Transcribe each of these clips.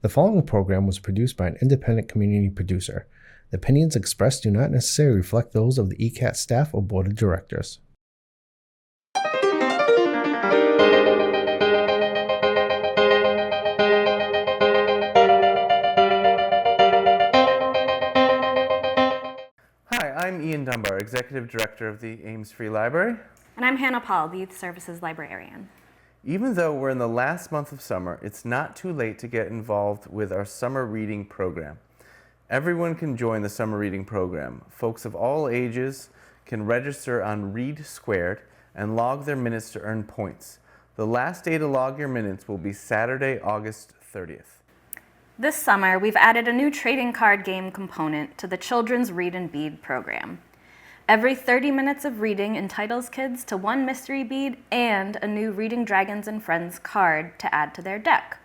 The following program was produced by an independent community producer. The opinions expressed do not necessarily reflect those of the ECAT staff or board of directors. Hi, I'm Ian Dunbar, Executive Director of the Ames Free Library. And I'm Hannah Paul, the Youth Services Librarian. Even though we're in the last month of summer, it's not too late to get involved with our summer reading program. Everyone can join the summer reading program. Folks of all ages can register on Read Squared and log their minutes to earn points. The last day to log your minutes will be Saturday, August 30th. This summer, we've added a new trading card game component to the Children's Read and Bead program. Every 30 minutes of reading entitles kids to one mystery bead and a new Reading Dragons and Friends card to add to their deck.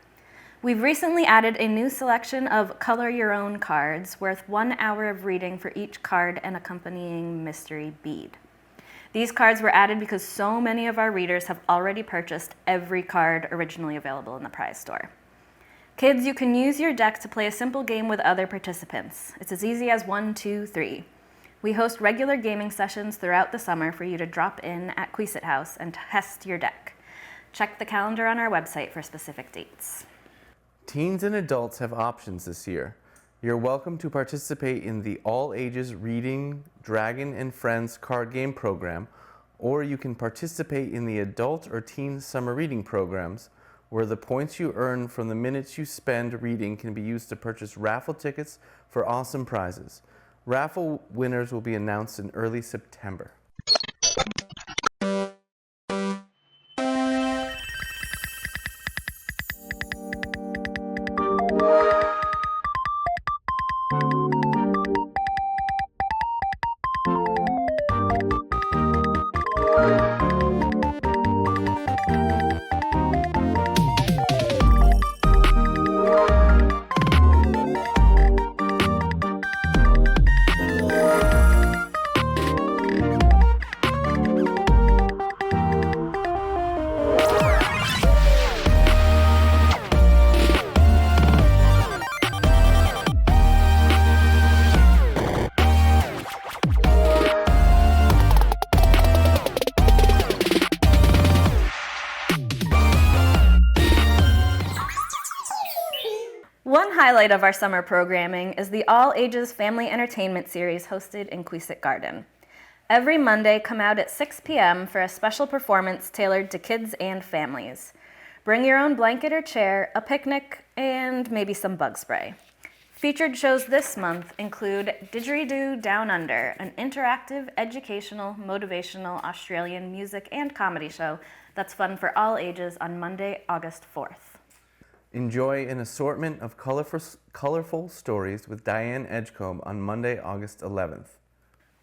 We've recently added a new selection of color your own cards worth 1 hour of reading for each card and accompanying mystery bead. These cards were added because so many of our readers have already purchased every card originally available in the prize store. Kids, you can use your deck to play a simple game with other participants. It's as easy as 1, 2, 3. We host regular gaming sessions throughout the summer for you to drop in at Queesit House and test your deck. Check the calendar on our website for specific dates. Teens and adults have options this year. You're welcome to participate in the All Ages Reading Dragon and Friends card game program, or you can participate in the adult or teen summer reading programs, where the points you earn from the minutes you spend reading can be used to purchase raffle tickets for awesome prizes. Raffle winners will be announced in early September. One highlight of our summer programming is the All Ages Family Entertainment Series hosted in Queesit Garden. Every Monday, come out at 6 p.m. for a special performance tailored to kids and families. Bring your own blanket or chair, a picnic, and maybe some bug spray. Featured shows this month include Didgeridoo Down Under, an interactive, educational, motivational Australian music and comedy show that's fun for all ages on Monday, August 4th. Enjoy an assortment of colorful stories with Diane Edgecombe on Monday, August 11th.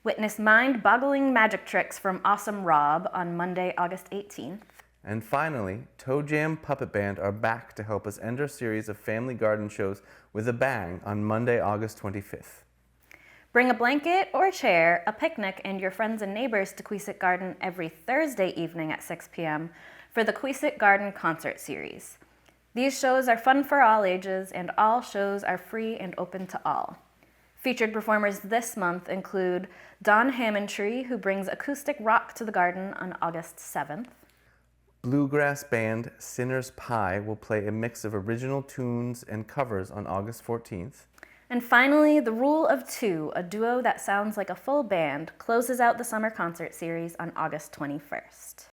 Witness mind-boggling magic tricks from Awesome Rob on Monday, August 18th. And finally, Toe Jam Puppet Band are back to help us end our series of family garden shows with a bang on Monday, August 25th. Bring a blanket or a chair, a picnic, and your friends and neighbors to Queesit Garden every Thursday evening at 6 p.m. for the Queesit Garden Concert Series. These shows are fun for all ages, and all shows are free and open to all. Featured performers this month include Don Hammondtree, who brings acoustic rock to the garden on August 7th. Bluegrass band Sinner's Pie will play a mix of original tunes and covers on August 14th. And finally, The Rule of Two, a duo that sounds like a full band, closes out the summer concert series on August 21st.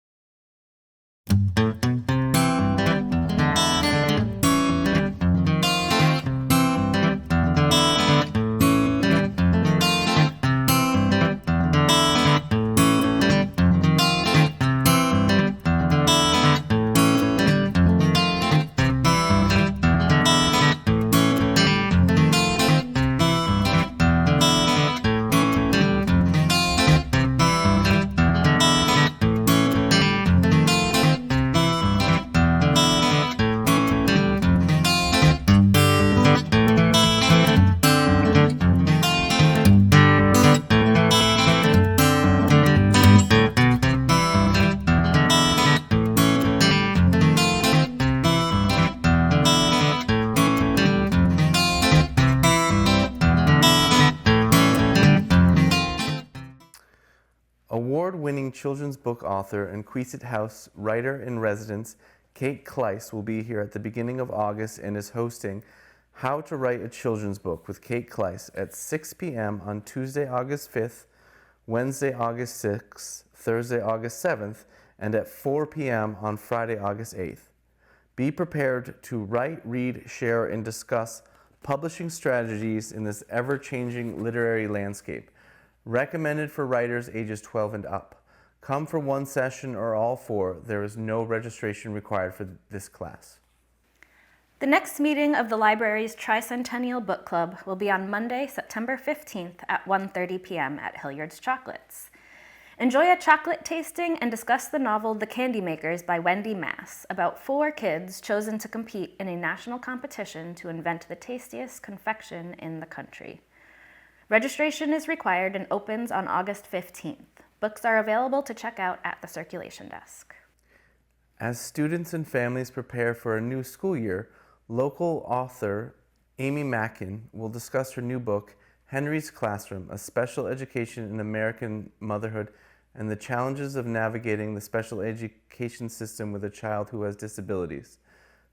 Award-winning children's book author and Queesit House writer-in-residence Kate Kleiss will be here at the beginning of August and is hosting How to Write a Children's Book with Kate Kleiss at 6 p.m. on Tuesday, August 5th, Wednesday, August 6th, Thursday, August 7th, and at 4 p.m. on Friday, August 8th. Be prepared to write, read, share, and discuss publishing strategies in this ever-changing literary landscape. Recommended for writers ages 12 and up. Come for one session or all four. There is no registration required for this class. The next meeting of the library's Tricentennial Book Club will be on Monday, September 15th at 1:30 p.m. at Hilliard's Chocolates. Enjoy a chocolate tasting and discuss the novel The Candy Makers by Wendy Mass, about 4 kids chosen to compete in a national competition to invent the tastiest confection in the country. Registration is required and opens on August 15th. Books are available to check out at the circulation desk. As students and families prepare for a new school year, local author Amy Mackin will discuss her new book, Henry's Classroom, A Special Education in American Motherhood and the Challenges of Navigating the Special Education System with a Child Who Has Disabilities.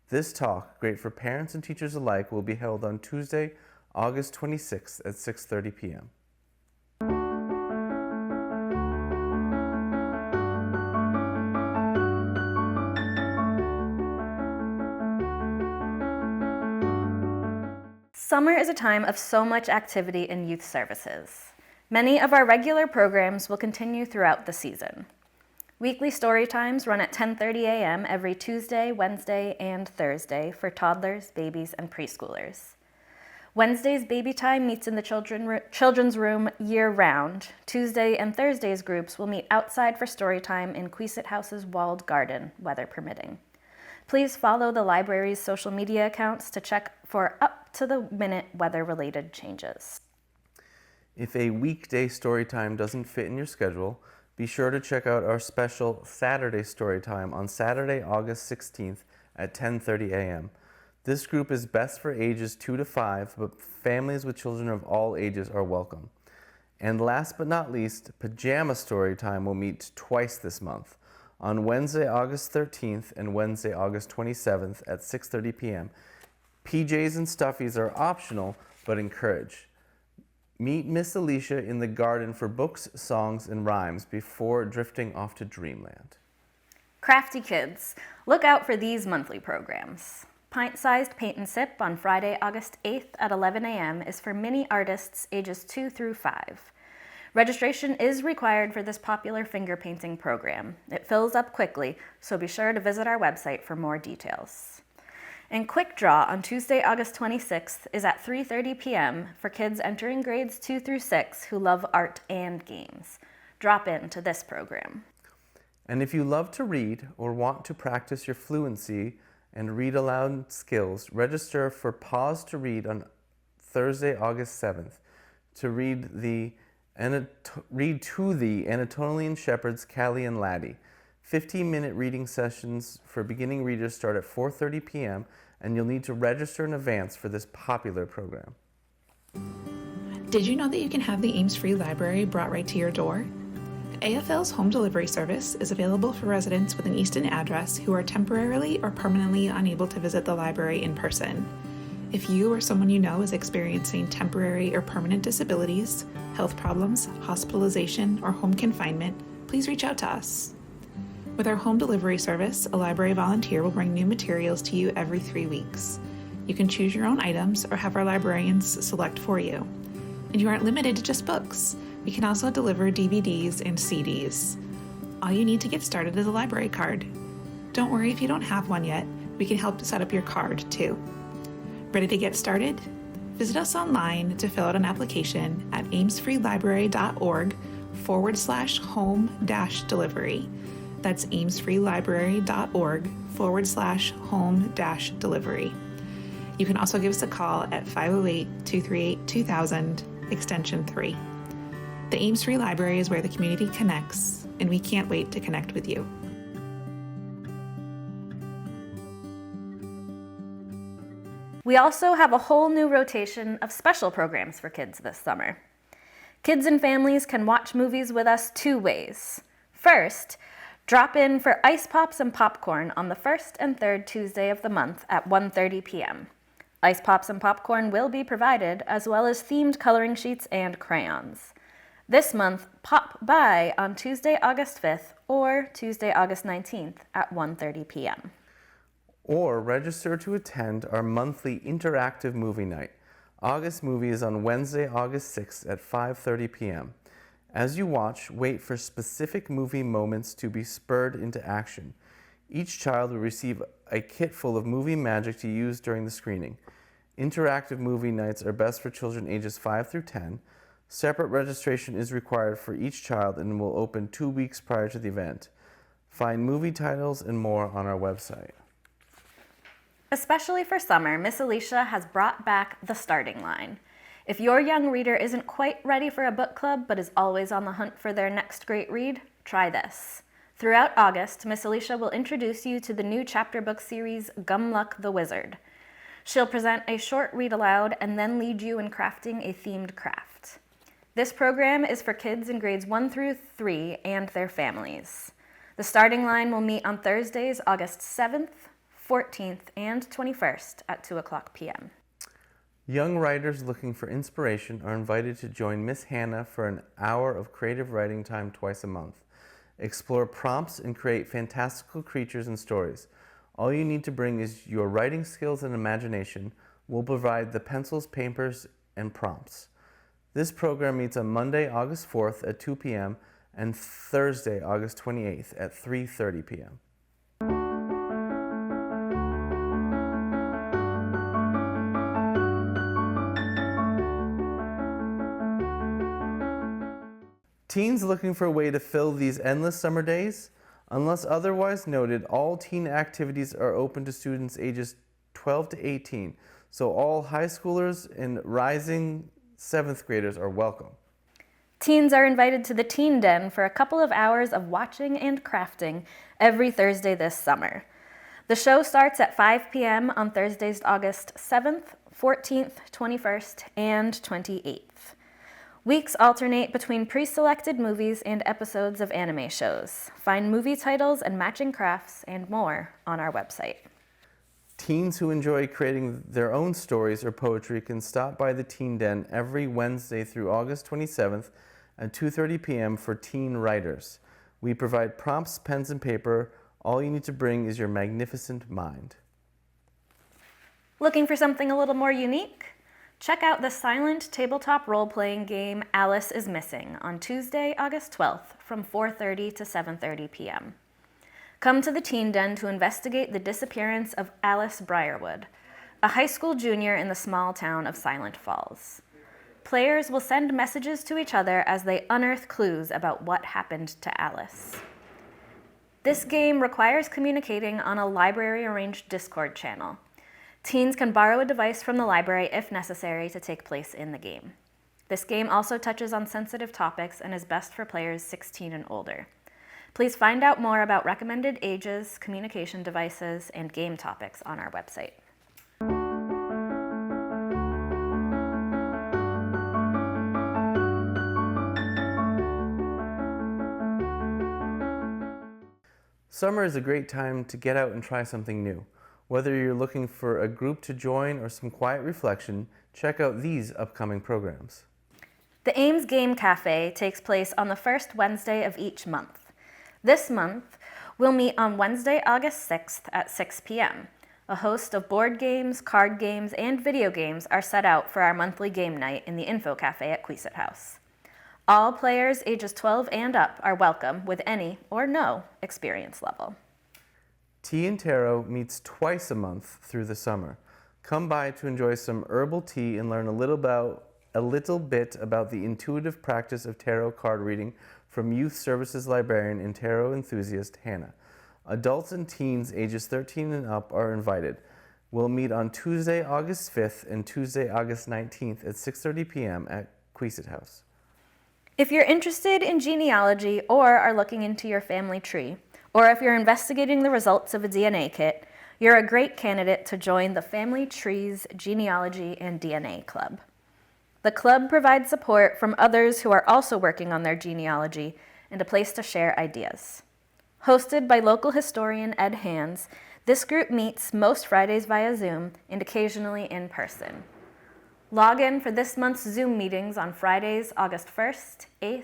This talk, great for parents and teachers alike, will be held on Tuesday, August 26th at 6:30 p.m. Summer is a time of so much activity in youth services. Many of our regular programs will continue throughout the season. Weekly story times run at 10:30 a.m. every Tuesday, Wednesday, and Thursday for toddlers, babies, and preschoolers. Wednesday's baby time meets in the children's room year-round. Tuesday and Thursday's groups will meet outside for story time in Queesit House's walled garden, weather permitting. Please follow the library's social media accounts to check for up-to-the-minute weather-related changes. If a weekday story time doesn't fit in your schedule, be sure to check out our special Saturday story time on Saturday, August 16th at 10:30 a.m. This group is best for ages 2 to 5, but families with children of all ages are welcome. And last but not least, Pajama Story Time will meet twice this month, on Wednesday, August 13th and Wednesday, August 27th at 6:30 p.m. PJs and stuffies are optional, but encouraged. Meet Miss Alicia in the garden for books, songs, and rhymes before drifting off to dreamland. Crafty kids, look out for these monthly programs. Pint-sized Paint and Sip on Friday, August 8th at 11 a.m. is for mini artists ages 2 through 5. Registration is required for this popular finger painting program. It fills up quickly, so be sure to visit our website for more details. And Quick Draw on Tuesday, August 26th is at 3:30 p.m. for kids entering grades 2 through 6 who love art and games. Drop in to this program. And if you love to read or want to practice your fluency and read aloud skills, register for Pause to Read on Thursday, August 7th to read to the Anatolian Shepherds, Callie and Laddie. 15-minute reading sessions for beginning readers start at 4:30 p.m. and you'll need to register in advance for this popular program. Did you know that you can have the Ames Free Library brought right to your door? AFL's home delivery service is available for residents with an Easton address who are temporarily or permanently unable to visit the library in person. If you or someone you know is experiencing temporary or permanent disabilities, health problems, hospitalization, or home confinement, please reach out to us. With our home delivery service, a library volunteer will bring new materials to you every 3 weeks. You can choose your own items or have our librarians select for you. And you aren't limited to just books. We can also deliver DVDs and CDs. All you need to get started is a library card. Don't worry if you don't have one yet. We can help set up your card too. Ready to get started? Visit us online to fill out an application at amesfreelibrary.org/home-delivery. That's amesfreelibrary.org/home-delivery. You can also give us a call at 508-238-2000, extension 3. The Ames Free Library is where the community connects, and we can't wait to connect with you. We also have a whole new rotation of special programs for kids this summer. Kids and families can watch movies with us 2 ways. First, drop in for ice pops and popcorn on the first and third Tuesday of the month at 1:30 p.m. Ice pops and popcorn will be provided, as well as themed coloring sheets and crayons. This month, pop by on Tuesday, August 5th or Tuesday, August 19th at 1:30 p.m. Or register to attend our monthly interactive movie night. August movie is on Wednesday, August 6th at 5:30 p.m. As you watch, wait for specific movie moments to be spurred into action. Each child will receive a kit full of movie magic to use during the screening. Interactive movie nights are best for children ages 5 through 10. Separate registration is required for each child and will open 2 weeks prior to the event. Find movie titles and more on our website. Especially for summer, Miss Alicia has brought back the starting line. If your young reader isn't quite ready for a book club but is always on the hunt for their next great read, try this. Throughout August, Miss Alicia will introduce you to the new chapter book series, Gumluck the Wizard. She'll present a short read aloud and then lead you in crafting a themed craft. This program is for kids in grades 1 through 3 and their families. The starting line will meet on Thursdays, August 7th, 14th, and 21st at 2 o'clock p.m. Young writers looking for inspiration are invited to join Miss Hannah for an hour of creative writing time twice a month. Explore prompts and create fantastical creatures and stories. All you need to bring is your writing skills and imagination. We'll provide the pencils, papers, and prompts. This program meets on Monday, August 4th at 2 p.m. and Thursday, August 28th at 3:30 p.m. Teens looking for a way to fill these endless summer days? Unless otherwise noted, all teen activities are open to students ages 12 to 18, so all high schoolers and rising 7th graders are welcome. Teens are invited to the Teen Den for a couple of hours of watching and crafting every Thursday this summer. The show starts at 5 p.m. on Thursdays, August 7th, 14th, 21st, and 28th. Weeks alternate between pre-selected movies and episodes of anime shows. Find movie titles and matching crafts and more on our website. Teens who enjoy creating their own stories or poetry can stop by the Teen Den every Wednesday through August 27th at 2:30 p.m. for teen writers. We provide prompts, pens, and paper. All you need to bring is your magnificent mind. Looking for something a little more unique? Check out the silent tabletop role-playing game Alice is Missing on Tuesday, August 12th from 4:30 to 7:30 p.m. Come to the Teen Den to investigate the disappearance of Alice Briarwood, a high school junior in the small town of Silent Falls. Players will send messages to each other as they unearth clues about what happened to Alice. This game requires communicating on a library-arranged Discord channel. Teens can borrow a device from the library if necessary to take place in the game. This game also touches on sensitive topics and is best for players 16 and older. Please find out more about recommended ages, communication devices, and game topics on our website. Summer is a great time to get out and try something new. Whether you're looking for a group to join or some quiet reflection, check out these upcoming programs. The Ames Game Cafe takes place on the first Wednesday of each month. This month, we'll meet on Wednesday, August 6th at 6 p.m. A host of board games, card games, and video games are set out for our monthly game night in the Info Cafe at Queeset House. All players ages 12 and up are welcome with any or no experience level. Tea and Tarot meets twice a month through the summer. Come by to enjoy some herbal tea and learn a little bit about the intuitive practice of tarot card reading from Youth Services Librarian and tarot enthusiast Hannah. Adults and teens ages 13 and up are invited. We'll meet on Tuesday, August 5th and Tuesday, August 19th at 6:30 p.m. at Queeset House. If you're interested in genealogy or are looking into your family tree, or if you're investigating the results of a DNA kit, you're a great candidate to join the Family Trees Genealogy and DNA Club. The club provides support from others who are also working on their genealogy and a place to share ideas. Hosted by local historian Ed Hands, this group meets most Fridays via Zoom and occasionally in person. Log in for this month's Zoom meetings on Fridays, August 1st, 8th,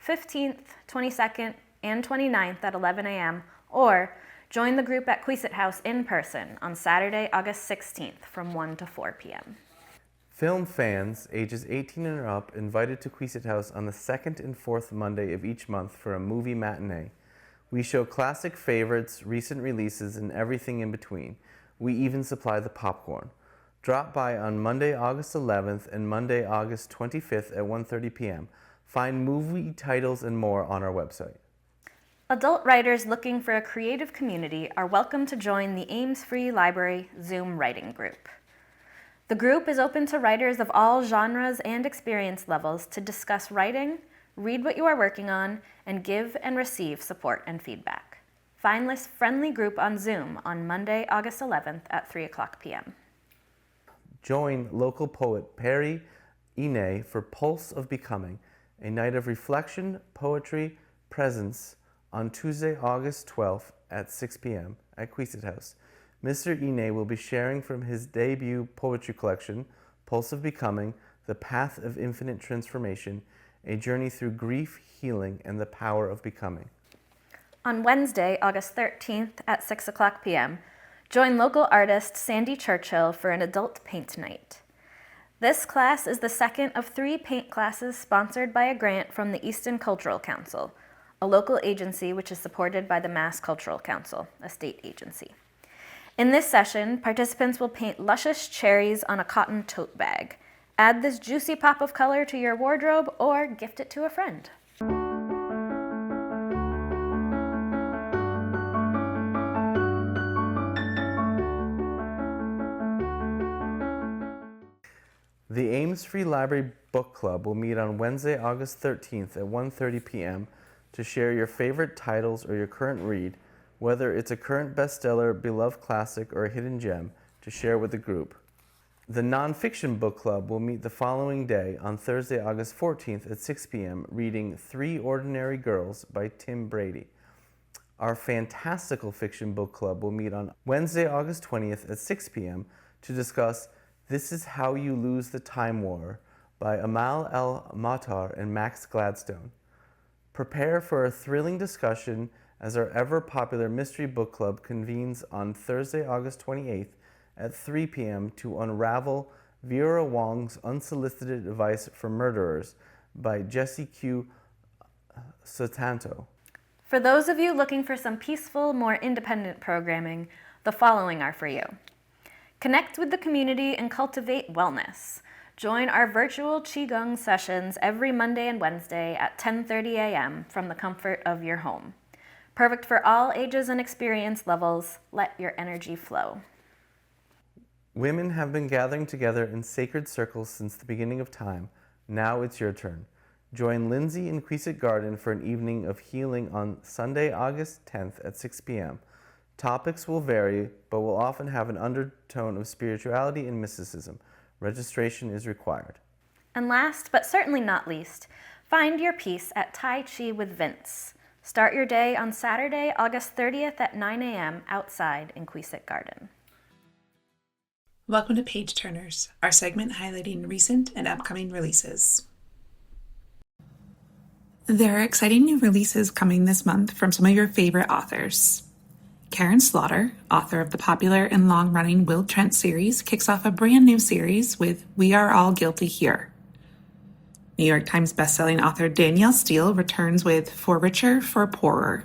15th, 22nd, and 29th at 11 a.m., or join the group at Queesit House in person on Saturday, August 16th from 1 to 4 p.m. Film fans ages 18 and up invited to Queesit House on the second and fourth Monday of each month for a movie matinee. We show classic favorites, recent releases, and everything in between. We even supply the popcorn. Drop by on Monday, August 11th and Monday, August 25th at 1:30 p.m. Find movie titles and more on our website. Adult writers looking for a creative community are welcome to join the Ames Free Library Zoom writing group. The group is open to writers of all genres and experience levels to discuss writing, read what you are working on, and give and receive support and feedback. Find this friendly group on Zoom on Monday, August 11th at 3 o'clock p.m. Join local poet Perry Ine for Pulse of Becoming, a night of reflection, poetry, presence on Tuesday, August 12th at 6 p.m. at Queesit House. Mr. Ine will be sharing from his debut poetry collection, Pulse of Becoming, The Path of Infinite Transformation, a journey through grief, healing, and the power of becoming. On Wednesday, August 13th at 6 o'clock p.m., join local artist Sandy Churchill for an adult paint night. This class is the second of 3 paint classes sponsored by a grant from the Easton Cultural Council, a local agency which is supported by the Mass Cultural Council, a state agency. In this session, participants will paint luscious cherries on a cotton tote bag. Add this juicy pop of color to your wardrobe or gift it to a friend. The Ames Free Library Book Club will meet on Wednesday, August 13th at 1:30 p.m. to share your favorite titles or your current read, whether it's a current bestseller, beloved classic, or a hidden gem, to share with the group. The Nonfiction Book Club will meet the following day on Thursday, August 14th at 6 p.m. reading 3 Ordinary Girls by Tim Brady. Our Fantastical Fiction Book Club will meet on Wednesday, August 20th at 6 p.m. to discuss This Is How You Lose the Time War by Amal El-Matar and Max Gladstone. Prepare for a thrilling discussion as our ever-popular Mystery Book Club convenes on Thursday, August 28th at 3 p.m. to unravel Vera Wong's Unsolicited Advice for Murderers by Jesse Q. Sotanto. For those of you looking for some peaceful, more independent programming, the following are for you. Connect with the community and cultivate wellness. Join our virtual Qigong sessions every Monday and Wednesday at 10:30 a.m. from the comfort of your home. Perfect for all ages and experience levels. Let your energy flow. Women have been gathering together in sacred circles since the beginning of time. Now it's your turn. Join Lindsay in Queesit Garden for an evening of healing on Sunday, August 10th at 6 p.m. Topics will vary, but will often have an undertone of spirituality and mysticism. Registration is required. And last, but certainly not least, find your peace at Tai Chi with Vince. Start your day on Saturday, August 30th at 9 a.m. outside in Queesit Garden. Welcome to Page Turners, our segment highlighting recent and upcoming releases. There are exciting new releases coming this month from some of your favorite authors. Karen Slaughter, author of the popular and long-running Will Trent series, kicks off a brand new series with We Are All Guilty Here. New York Times bestselling author Danielle Steele returns with For Richer, For Poorer.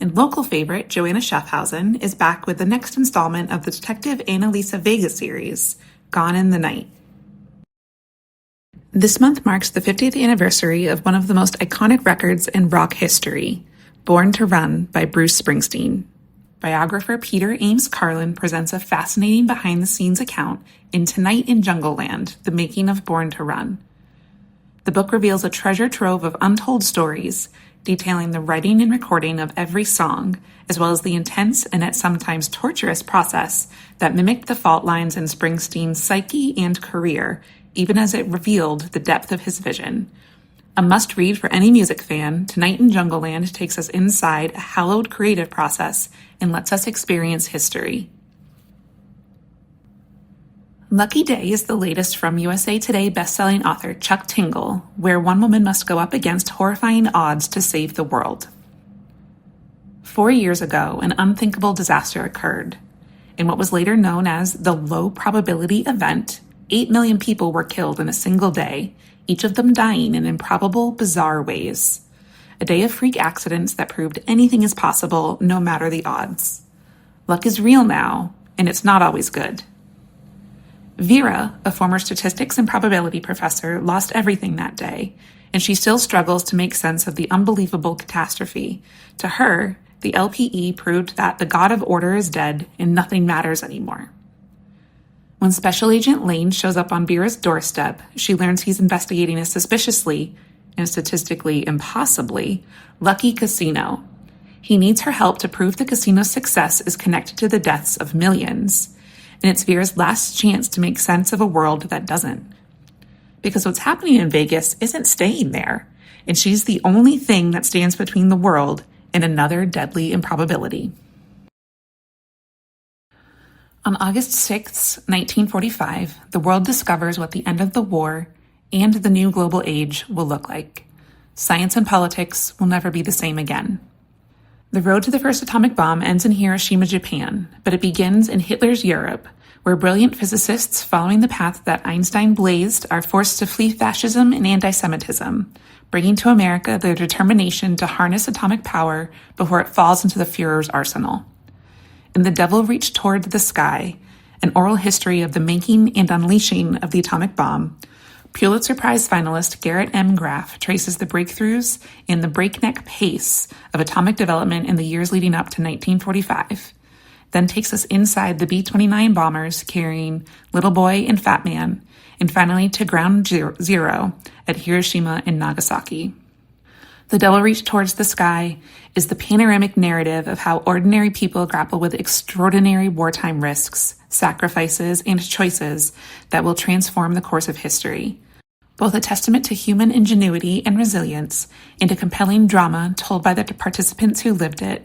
And local favorite Joanna Schaffhausen is back with the next installment of the Detective Annalisa Vega series, Gone in the Night. This month marks the 50th anniversary of one of the most iconic records in rock history, Born to Run by Bruce Springsteen. Biographer Peter Ames Carlin presents a fascinating behind-the-scenes account in Tonight in Jungleland, The Making of Born to Run. The book reveals a treasure trove of untold stories, detailing the writing and recording of every song, as well as the intense and at sometimes torturous process that mimicked the fault lines in Springsteen's psyche and career even as it revealed the depth of his vision. A must-read for any music fan, Tonight in Jungleland takes us inside a hallowed creative process and lets us experience history. Lucky Day is the latest from USA Today bestselling author Chuck Tingle, where one woman must go up against horrifying odds to save the world. 4 years ago, an unthinkable disaster occurred. In what was later known as the low probability event, 8 million people were killed in a single day, each of them dying in improbable, bizarre ways. A day of freak accidents that proved anything is possible, no matter the odds. Luck is real now, and it's not always good. Vera, a former statistics and probability professor, lost everything that day, and she still struggles to make sense of the unbelievable catastrophe. To her, the LPE proved that the god of order is dead and nothing matters anymore. When Special Agent Lane shows up on Vera's doorstep, she learns he's investigating a suspiciously, and statistically impossibly, lucky casino. He needs her help to prove the casino's success is connected to the deaths of millions. And it's Vera's last chance to make sense of a world that doesn't. Because what's happening in Vegas isn't staying there, and she's the only thing that stands between the world and another deadly improbability. On August 6, 1945, the world discovers what the end of the war and the new global age will look like. Science and politics will never be the same again. The road to the first atomic bomb ends in Hiroshima, Japan, but it begins in Hitler's Europe, where brilliant physicists following the path that Einstein blazed are forced to flee fascism and anti-Semitism, bringing to America their determination to harness atomic power before it falls into the Führer's arsenal. In The Devil Reached Toward the Sky, an oral history of the making and unleashing of the atomic bomb, Pulitzer Prize finalist Garrett M. Graff traces the breakthroughs and the breakneck pace of atomic development in the years leading up to 1945, then takes us inside the B-29 bombers carrying Little Boy and Fat Man, and finally to Ground Zero at Hiroshima and Nagasaki. The Devil Reached Towards the Sky is the panoramic narrative of how ordinary people grapple with extraordinary wartime risks, sacrifices, and choices that will transform the course of history. Both a testament to human ingenuity and resilience, and a compelling drama told by the participants who lived it,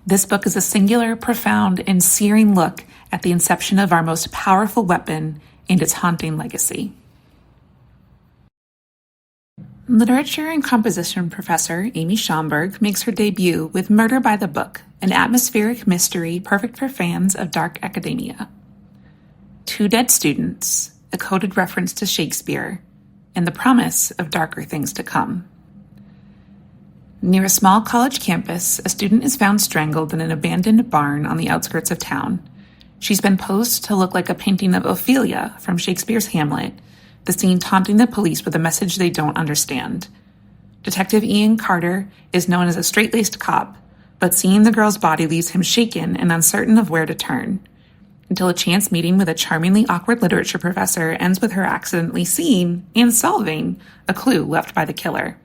this book is a singular, profound, and searing look at the inception of our most powerful weapon and its haunting legacy. Literature and composition professor Amy Schomburg makes her debut with Murder by the Book, an atmospheric mystery perfect for fans of dark academia. Two dead students, a coded reference to Shakespeare, and the promise of darker things to come. Near a small college campus, a student is found strangled in an abandoned barn on the outskirts of town. She's been posed to look like a painting of Ophelia from Shakespeare's Hamlet, the scene taunting the police with a message they don't understand. Detective Ian Carter is known as a straight-laced cop, but seeing the girl's body leaves him shaken and uncertain of where to turn, until a chance meeting with a charmingly awkward literature professor ends with her accidentally seeing and solving a clue left by the killer.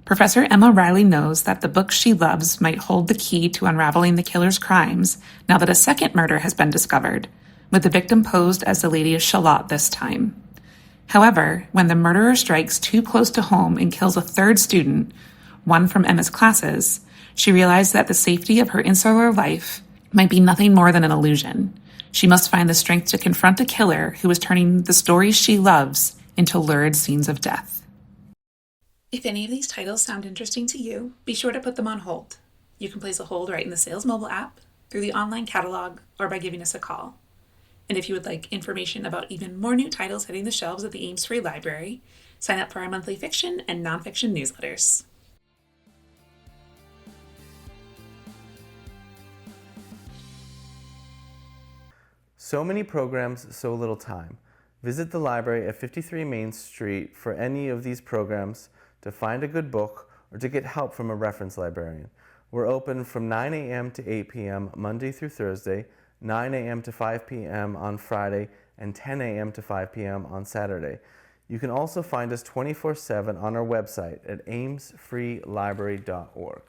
Professor Emma Riley knows that the book she loves might hold the key to unraveling the killer's crimes now that a second murder has been discovered, with the victim posed as the Lady of Shalott this time. However, when the murderer strikes too close to home and kills a third student, one from Emma's classes, she realizes that the safety of her insular life might be nothing more than an illusion. She must find the strength to confront a killer who is turning the stories she loves into lurid scenes of death. If any of these titles sound interesting to you, be sure to put them on hold. You can place a hold right in the Sales mobile app, through the online catalog, or by giving us a call. And if you would like information about even more new titles hitting the shelves at the Ames Free Library, sign up for our monthly fiction and nonfiction newsletters. So many programs, so little time. Visit the library at 53 Main Street for any of these programs, to find a good book, or to get help from a reference librarian. We're open from 9 a.m. to 8 p.m. Monday through Thursday, 9 a.m. to 5 p.m. on Friday, and 10 a.m. to 5 p.m. on Saturday. You can also find us 24/7 on our website at amesfreelibrary.org.